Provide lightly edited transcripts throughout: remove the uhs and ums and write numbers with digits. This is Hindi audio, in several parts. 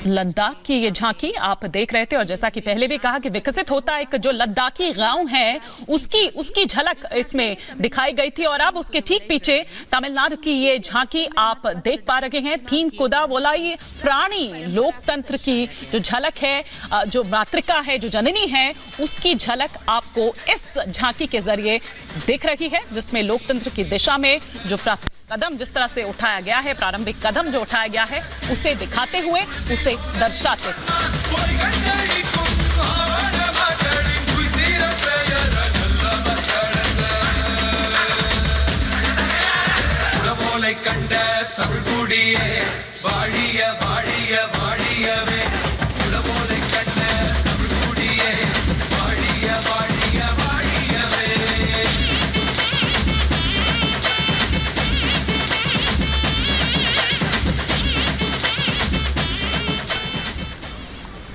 लद्दाख की ये झांकी आप देख रहे थे और जैसा कि पहले भी कहा कि विकसित होता एक जो लद्दाखी गांव है उसकी झलक इसमें दिखाई गई थी। और अब उसके ठीक पीछे तमिलनाडु की ये झांकी आप देख पा रहे हैं। थीम कुदावोलाई प्राणी लोकतंत्र की जो झलक है, जो मातृका है, जो जननी है, उसकी झलक आपको इस झांकी के जरिए दिख रही है, जिसमें लोकतंत्र की दिशा में जो कदम जिस तरह से उठाया गया है, प्रारंभिक कदम जो उठाया गया है, उसे दिखाते हुए, उसे दर्शाते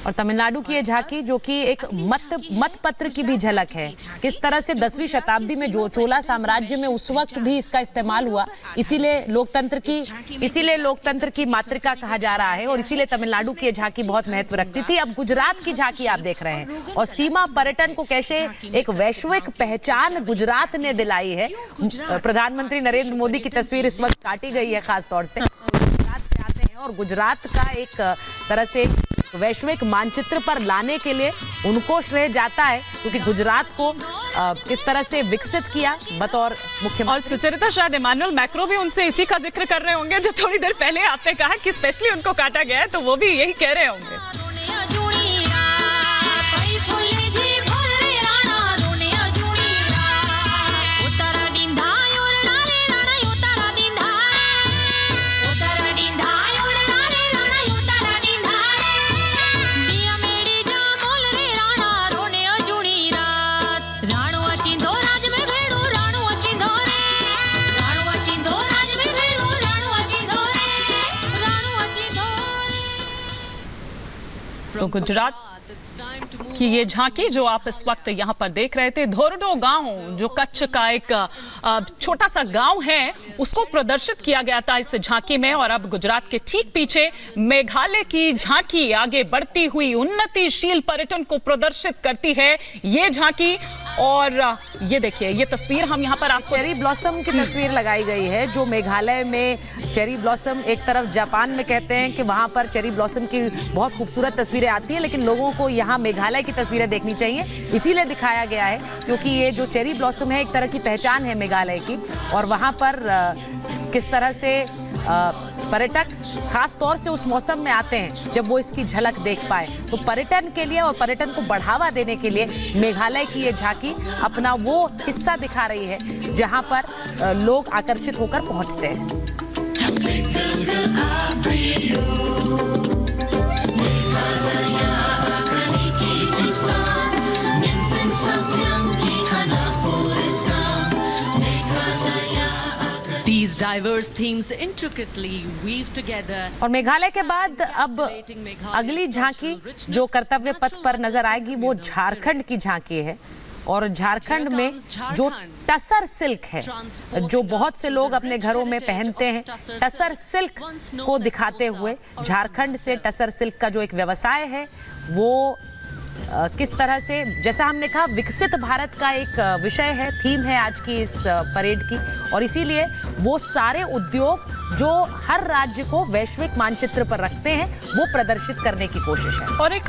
और तमिलनाडु की ये झांकी जो कि एक मत पत्र की भी झलक है, किस तरह से 10वीं शताब्दी में जो चोला साम्राज्य में उस वक्त भी इसका इस्तेमाल हुआ, इसीलिए लोकतंत्र की मातृका कहा जा रहा है और इसीलिए तमिलनाडु की ये झांकी बहुत महत्व रखती थी। अब गुजरात की झांकी आप देख रहे हैं और सीमा पर्यटन को कैसे एक वैश्विक पहचान गुजरात ने दिलाई है। प्रधानमंत्री नरेंद्र मोदी की तस्वीर इस वक्त काटी गई है खास तौर से, गुजरात से आते हैं और गुजरात का एक तरह से वैश्विक मानचित्र पर लाने के लिए उनको श्रेय जाता है, क्योंकि गुजरात को किस तरह से विकसित किया बतौर मुख्यमंत्री। और सुचरिता, शायद इमानुएल मैक्रो भी उनसे इसी का जिक्र कर रहे होंगे जो थोड़ी देर पहले आपने कहा कि स्पेशली उनको काटा गया है, तो वो भी यही कह रहे होंगे। तो गुजरात की ये झांकी जो आप इस वक्त यहाँ पर देख रहे थे, धोरडो गांव जो कच्छ का एक छोटा सा गांव है, उसको प्रदर्शित किया गया था इस झांकी में। और अब गुजरात के ठीक पीछे मेघालय की झांकी आगे बढ़ती हुई उन्नतिशील पर्यटन को प्रदर्शित करती है ये झांकी। और ये देखिए, ये तस्वीर हम यहाँ पर आपको चेरी ब्लॉसम की तस्वीर लगाई गई है, जो मेघालय में चेरी ब्लॉसम, एक तरफ जापान में कहते हैं कि वहाँ पर चेरी ब्लॉसम की बहुत खूबसूरत तस्वीरें आती हैं, लेकिन लोगों को यहाँ मेघालय की तस्वीरें देखनी चाहिए, इसीलिए दिखाया गया है क्योंकि ये जो चेरी ब्लॉसम है एक तरह की पहचान है मेघालय की। और वहाँ पर किस तरह से पर्यटक खास तौर से उस मौसम में आते हैं जब वो इसकी झलक देख पाए, तो पर्यटन के लिए और पर्यटन को बढ़ावा देने के लिए मेघालय की ये झांकी अपना वो हिस्सा दिखा रही है जहां पर लोग आकर्षित होकर पहुंचते हैं। These diverse themes intricately weave together. और मेघालय के बाद अब अगली झांकी जो कर्तव्य पथ पर नजर आएगी वो झारखंड की झांकी है। और झारखंड में जो टसर सिल्क है, जो बहुत से लोग अपने घरों में पहनते हैं, टसर सिल्क को दिखाते हुए झारखंड से टसर सिल्क का जो एक व्यवसाय है वो किस तरह से, जैसा हमने कहा, विकसित भारत का एक विषय है, थीम है आज की इस परेड की। और इसीलिए वो सारे उद्योग जो हर राज्य को वैश्विक मानचित्र पर रखते हैं वो प्रदर्शित करने की कोशिश है। और एक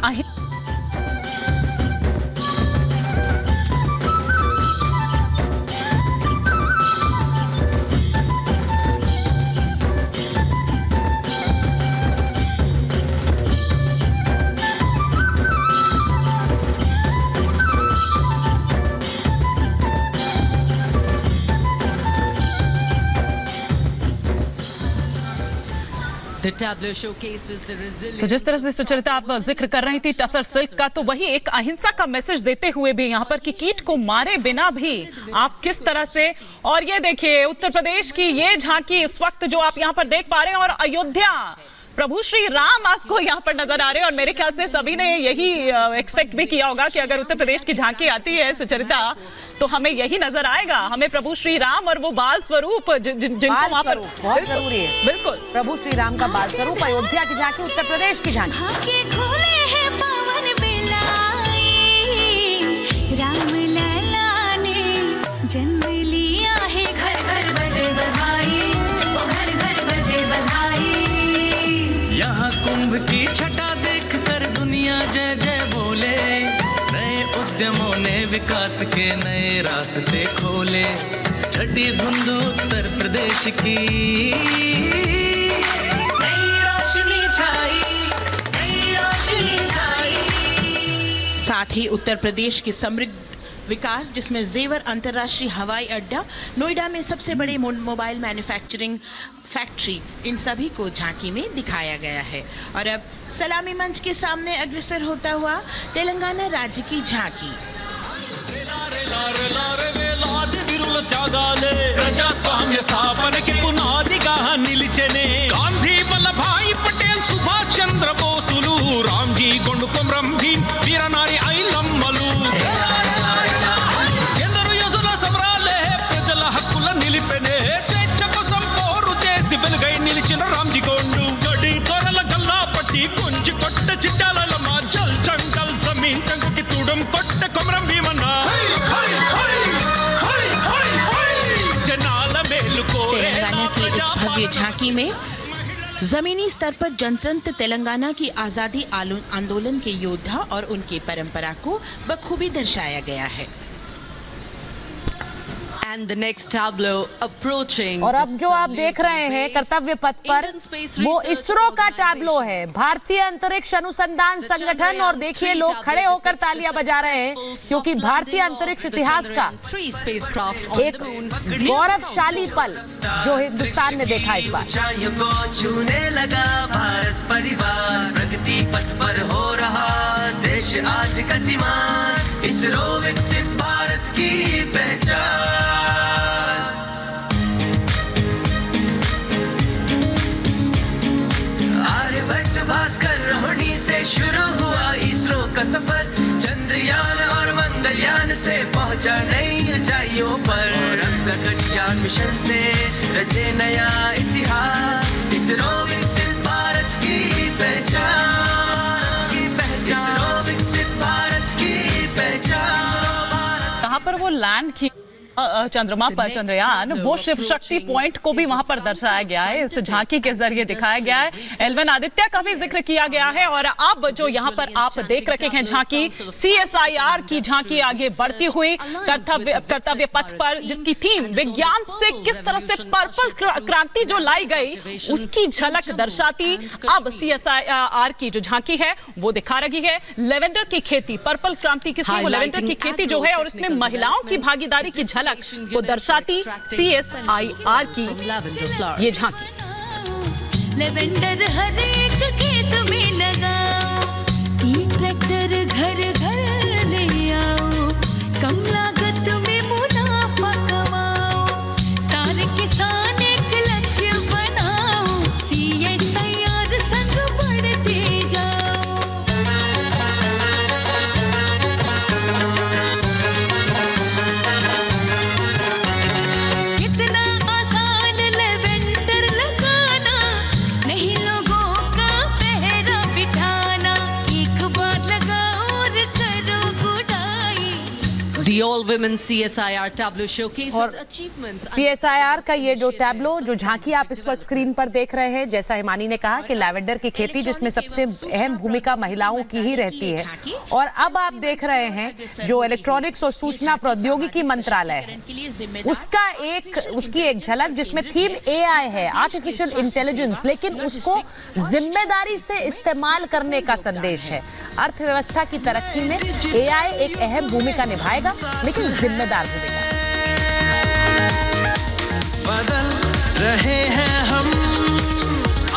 तो जिस तरह से सुचरिता आप जिक्र कर रही थी टसर सिल्क का, तो वही एक अहिंसा का मैसेज देते हुए भी यहाँ पर कि कीट को मारे बिना भी आप किस तरह से। और ये देखिए उत्तर प्रदेश की ये झांकी इस वक्त जो आप यहाँ पर देख पा रहे हैं, और अयोध्या प्रभु श्री राम आपको यहाँ पर नजर आ रहे हैं और मेरे ख्याल से सभी ने यही एक्सपेक्ट भी किया होगा कि अगर उत्तर प्रदेश की झांकी आती है सुचरिता तो हमें यही नजर आएगा, हमें प्रभु श्री राम और वो बाल स्वरूप जिनको वहाँ पर बहुत जरूरी है। बिल्कुल प्रभु श्री राम का बाल स्वरूप, अयोध्या की झांकी, उत्तर प्रदेश की झांकी। राम लला ने जन्म लिया है, घर घर बजे बधाई, ओ घर घर बजे बधाई। यहाँ कुंभ की छटा देख कर दुनिया जय जय बोले, नए उद्यमों ने विकास के नए रास्ते खोले। छठी धुंध उत्तर प्रदेश की नई रोशनी छाई, नई रोशनी छाई। साथ ही उत्तर प्रदेश की समृद्ध विकास जिसमें जेवर अंतर्राष्ट्रीय हवाई अड्डा, नोएडा में सबसे बड़े मोबाइल मैन्युफैक्चरिंग फैक्ट्री, इन सभी को झांकी में दिखाया गया है। और अब सलामी मंच के सामने अग्रसर होता हुआ तेलंगाना राज्य की झांकी। ప్రజాస్వామ్య స్థాపనకి పునాదిగా నిలిచెనే గాంధీ వల్లభాయ్ పటేల్ సుభాష్ చంద్ర బోసులు రామ్జీ గొండు కొమరం భీం వీరనారి ఐలమ్మలు ఎందరో యోధుల సమరాలే ప్రజల హక్కుల నిలిపెనే స్వేచ్ఛ కోసం పోరు చేసి వెలుగై నిలిచిన రామ్జీ గొండు జడి కొరల గల్లా పట్టి కొంచి కొట్ట చిట్టాలమ్మ జల్ జంగల్ జమీన్ జంగుకి తుడం కొట్ట కొమరం భీమన్న तेलंगाना की इस भव्य झांकी में जमीनी स्तर पर जनतंत्र तेलंगाना की आजादी आंदोलन के योद्धा और उनकी परंपरा को बखूबी दर्शाया गया है। And the next tableau approaching. और अब जो आप देख रहे हैं कर्तव्य पथ पर, वो इसरो का टैब्लो है, भारतीय अंतरिक्ष अनुसंधान संगठन। और देखिए लोग खड़े होकर तालियां बजा रहे हैं क्योंकि भारतीय अंतरिक्ष इतिहास का एक गौरवशाली पल जो हिंदुस्तान ने देखा इस बार। ऊंचाइयों को छूने लगा भारत परिवार, प्रगति पथ पर हो रहा देश आज गतिमान, इसरो विकसित भारत की पहचान। आर्यभट्ट भास्कर रोहिणी से शुरू हुआ इसरो का सफर, चंद्रयान और मंगलयान से पहुंचा नई ऊंचाइयों पर, और अब गगनयान मिशन से रचे नया इतिहास, इसरो विकसित भारत की पहचान, इसरो विकसित भारत की पहचान। कहाँ पर वो लैंड की चंद्रमा पर चंद्रयान, वो शिव शक्ति पॉइंट को भी वहां पर दर्शाया गया है, इस झांकी के जरिए दिखाया गया है। एलवन आदित्य का भी जिक्र किया गया है। और अब जो यहाँ पर आप देख रखे हैं झांकी, CSIR की झांकी आगे बढ़ती हुई कर्तव्य पथ पर, जिसकी थीम विज्ञान से किस तरह से पर्पल क्रांति जो लाई गई उसकी झलक दर्शाती अब CSIR की जो झांकी है वो दिखा रही है। लेवेंडर की खेती, पर्पल क्रांति किसने, वो लेवेंडर की खेती जो है और इसमें महिलाओं की भागीदारी की झलक को दर्शाती CSIR की ये झांकी। लेवेंडर हर एक खेत में लगाओ, ट्रैक्टर घर घर ले आओ, कम लागत में मुनाफा कमाओ, सारे किसान एक लक्ष्य बनाओ, CSIR संग बढ़ते जाओ। कितना आसान लेवेंडर लगाना, नहीं लोगों का पहरा बिठाना, एक बार लगाओ और करो गुडाई। The all-women CSIR tableau showcases और achievements. CSIR का ये जो टैब्लो, जो झांकी आप इस वक्त स्क्रीन पर देख रहे हैं, जैसा हिमानी ने कहा कि लैवेंडर की खेती जिसमें सबसे अहम भूमिका महिलाओं की ही रहती है। और अब आप देख रहे हैं जो इलेक्ट्रॉनिक्स और सूचना प्रौद्योगिकी मंत्रालय है, उसकी एक झलक जिसमें थीम AI है, आर्टिफिशियल इंटेलिजेंस, लेकिन उसको जिम्मेदारी से इस्तेमाल करने का संदेश है। अर्थव्यवस्था की तरक्की में AI एक अहम भूमिका निभाएगा, लेकिन जिम्मेदार भूमिका। बदल रहे हैं हम,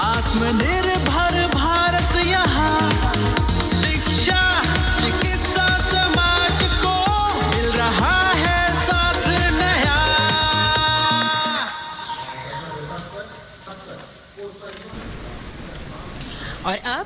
आत्मनिर्भर भारत यहाँ, शिक्षा चिकित्सा समाज को मिल रहा है साथ नया। और अब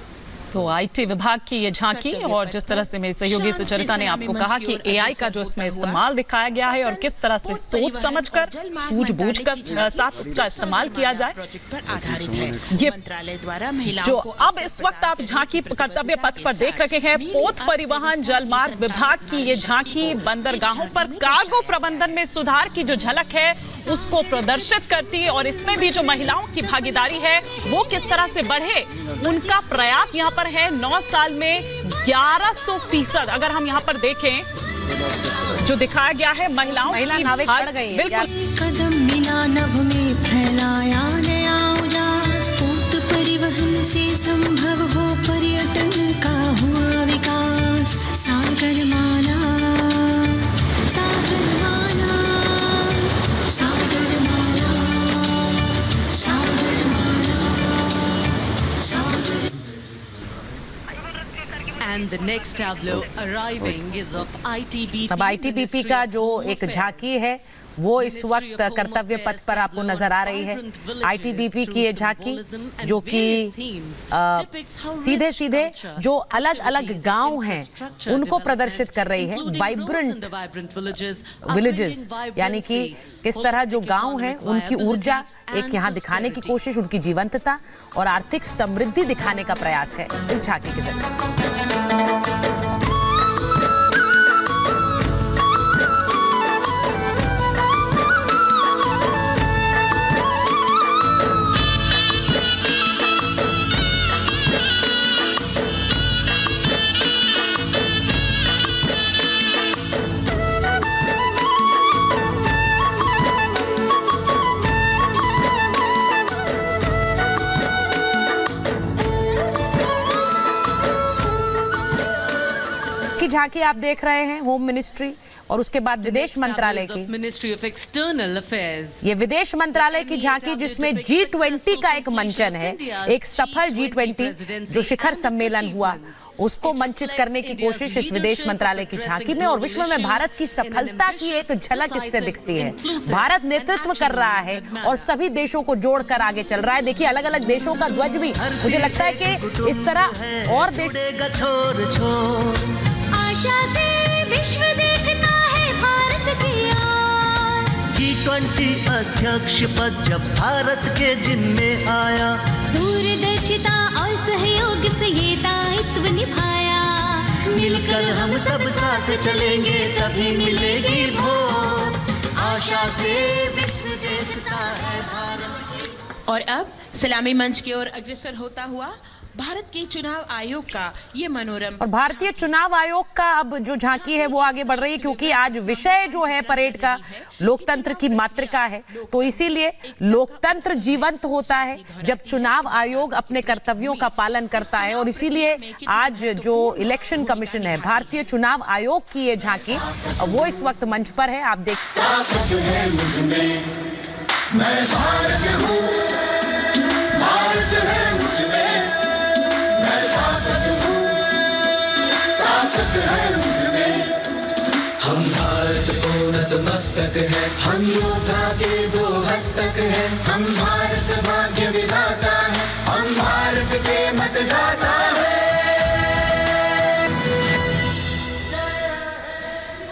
तो आईटी विभाग की ये झांकी और जिस तरह से मेरी सहयोगी सुचरिता ने आपको कहा कि एआई का जो इसमें इस्तेमाल दिखाया गया है और किस तरह से सोच समझकर सूझबूझकर साथ उसका इस्तेमाल किया जाए, प्रोजेक्ट पर आधारित है। ये मंत्रालय द्वारा महिलाओं जो को अब इस वक्त आप झांकी कर्तव्य पथ पर देख रहे हैं, पोत परिवहन जलमार्ग विभाग की ये झांकी बंदरगाहों पर कार्गो प्रबंधन में सुधार की जो झलक है उसको प्रदर्शित करती है और इसमें भी जो महिलाओं की भागीदारी है वो किस तरह से बढ़े, उनका प्रयास यहाँ पर है। 9 साल में 1100%। अगर हम यहाँ पर देखें जो दिखाया गया है महिलाओं की नावें चढ़ गई हैं। बिल्कुल कदम मिला नभ में फैलाया नया उजास पोत परिवहन से संभव हो पर्यटन का हुआ विकास सागर माला सागर माला सागर माला सागर माला सागर And the next tableau arriving is of ITBP. अब आईटीबीपी का जो एक झांकी है वो इस वक्त कर्तव्य पथ पर आपको नजर आ रही है। आईटीबीपी की ये झांकी जो कि सीधे सीधे जो अलग अलग गांव हैं उनको प्रदर्शित कर रही है। वाइब्रेंट विलेजेस यानी कि किस तरह जो गांव हैं उनकी ऊर्जा एक यहाँ दिखाने की कोशिश, उनकी जीवंतता और आर्थिक समृद्धि दिखाने का प्रयास है इस झांकी के जरिए। की झांकी आप देख रहे हैं होम मिनिस्ट्री और उसके बाद विदेश मंत्रालय की मिनिस्ट्री ऑफ एक्सटर्नल अफेयर्स। ये विदेश मंत्रालय की झांकी जिसमें G20 का एक मंचन है, एक सफल G20 जो शिखर सम्मेलन हुआ उसको मंचित करने की कोशिश इस विदेश मंत्रालय की झांकी में और विश्व में भारत की सफलता की एक झलक इससे दिखती है। भारत नेतृत्व कर रहा है और सभी देशों को जोड़कर आगे चल रहा है। देखिए अलग अलग देशों का ध्वज भी, मुझे लगता है कि इस तरह और देश आशा से विश्व देखता है भारत की ओर। G20 अध्यक्ष पद जब भारत के जिम्मे आया, दूरदर्शिता और सहयोग से ये दायित्व निभाया। मिलकर हम सब साथ चलेंगे तभी मिलेगी भोर। आशा से विश्व देखता है भारत। और अब सलामी मंच की ओर अग्रसर होता हुआ भारत के चुनाव आयोग का ये मनोरम और भारतीय चुनाव आयोग का अब जो झांकी है वो आगे बढ़ रही है क्योंकि आज विषय जो है परेड का लोकतंत्र की मातृका है, तो इसीलिए लोकतंत्र जीवंत होता है जब चुनाव आयोग अपने कर्तव्यों का पालन करता है और इसीलिए आज जो इलेक्शन कमीशन है, भारतीय चुनाव आयोग की ये झांकी वो इस वक्त मंच पर है। आप देख हम भारत को नतमस्तक है, हम योद्धा के 2 हस्तक है। हम भारत भाग्य विधाता है, हम भारत के मतदाता है।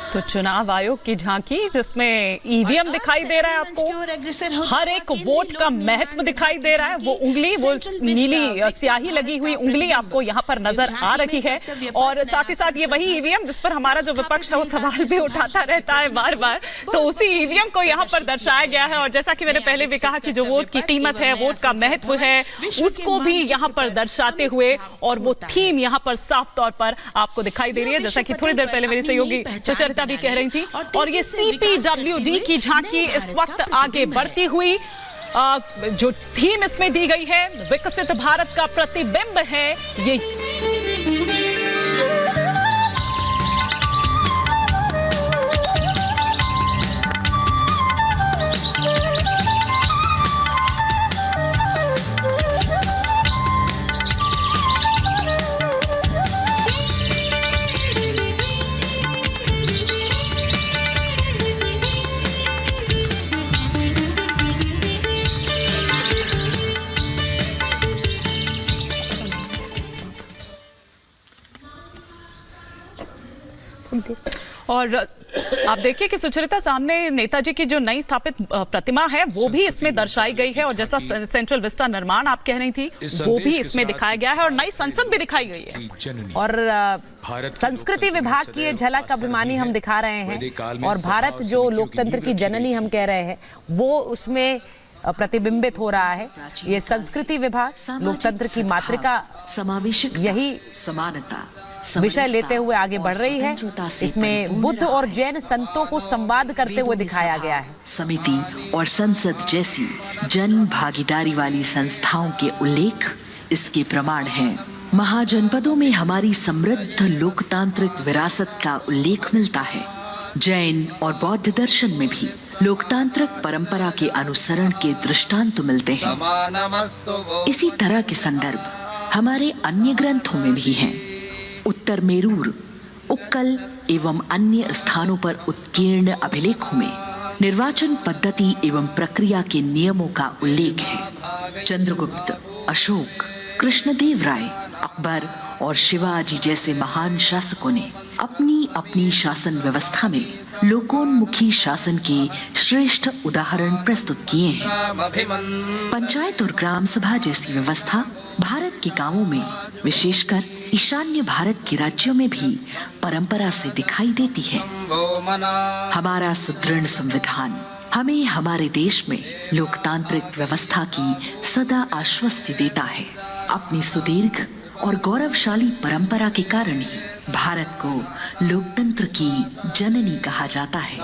तो चुनाव आयोग की झांकी जिसमें ईवीएम दिखाई दे रहा है आपको, हर एक वोट का महत्व दिखाई दे रहा है। वो उंगली, वो नीली स्याही लगी हुई उंगली आपको यहाँ पर नजर आ रही है और साथ ही साथ ये वही ईवीएम जिस पर हमारा जो विपक्ष है वो सवाल भी उठाता रहता है बार बार, तो उसी ईवीएम को यहाँ पर दर्शाया गया है। और जैसा कि मैंने पहले भी कहा कि जो वोट की कीमत है, वोट का महत्व है, उसको भी यहाँ पर दर्शाते हुए और वो थीम यहाँ पर साफ तौर पर आपको दिखाई दे रही है, जैसा कि थोड़ी देर पहले मेरी सहयोगी सुचरिता भी कह रही थी। और ये CPWD की झांकी इस वक्त आगे बढ़ती हुई, जो थीम इसमें दी गई है विकसित भारत का प्रतिबिंब है ये। और आप देखिए कि सुचरिता, सामने नेताजी की जो नई स्थापित प्रतिमा है वो भी इसमें दर्शाई गई है, और जैसा सेंट्रल विस्टा निर्माण आप कह रही थी वो भी इसमें दिखाया गया है, और नई संसद भी दिखाई गई है। और संस्कृति विभाग की ये झलक अभिमानी हम दिखा रहे हैं, और भारत जो लोकतंत्र की जननी हम कह रहे हैं वो उसमें प्रतिबिंबित हो रहा है। ये संस्कृति विभाग लोकतंत्र की मातृका समावेशक यही समानता विषय लेते हुए आगे बढ़ रही है। इसमें बुद्ध और जैन संतों को संवाद करते हुए दिखाया गया है। समिति और संसद जैसी जन भागीदारी वाली संस्थाओं के उल्लेख इसके प्रमाण हैं। महाजनपदों में हमारी समृद्ध लोकतांत्रिक विरासत का उल्लेख मिलता है। जैन और बौद्ध दर्शन में भी लोकतांत्रिक परंपरा के अनुसरण के दृष्टांत मिलते हैं। इसी तरह के संदर्भ हमारे अन्य ग्रंथों में भी हैं। उत्तर मेरूर, उक्कल एवं अन्य स्थानों पर उत्कीर्ण अभिलेखों में निर्वाचन पद्धति एवं प्रक्रिया के नियमों का उल्लेख है। चंद्रगुप्त, अशोक, कृष्णदेव राय, अकबर और शिवाजी जैसे महान शासकों ने अपनी अपनी शासन व्यवस्था में लोकोन्मुखी शासन के श्रेष्ठ उदाहरण प्रस्तुत किए हैं। पंचायत और ग्राम सभा जैसी व्यवस्था भारत के गांवों में, विशेषकर ईशान्य भारत के राज्यों में भी परंपरा से दिखाई देती है। हमारा सुदृढ़ संविधान हमें हमारे देश में लोकतांत्रिक व्यवस्था की सदा आश्वस्ति देता है। अपनी सुदीर्घ और गौरवशाली परंपरा के कारण ही भारत को लोकतंत्र की जननी कहा जाता है।